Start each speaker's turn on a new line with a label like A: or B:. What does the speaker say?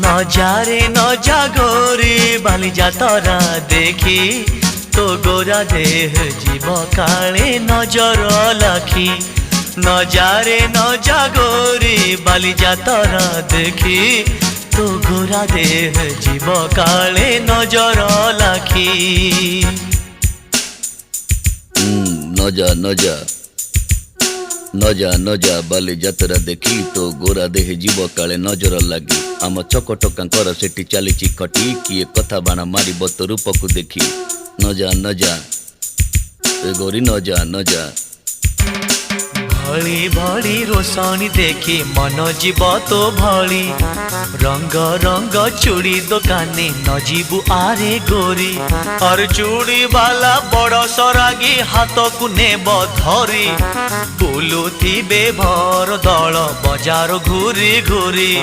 A: নজারে নজা গোরি বালি যাতরা দেখি তো গোরা দেহ জীব কালে নজর লাখি নজারে নজা গোরি বালি যাতরা দেখি তো গোরা দেহ জীব কালে নজর লাখি
B: নজা নজা নজা নজা বালি যাত্ରା দেখি তো গোরা দেহে জীବ କାଳେ ନଜର ଲାଗି ଆମ ଚକଟକାଙ୍କର ସେଠି ଚାଲିଛି ଖଟି କିଏ କଥା ବାଣ ମାରିବ ତୋ ରୂପକୁ ଦେଖି ନଜା ନଜା ଏ ଗୋରି ନଜା ନଜା
A: भली भली रोशनी देखी मन जीव तो भली रंग रंग चूड़ी दुकानी न जीवु आरे गोरी और चूड़ी वाला बड़ सरागी हाथ को नेब धरी बुलुथिबे भर दल बजार घूरी घूरी।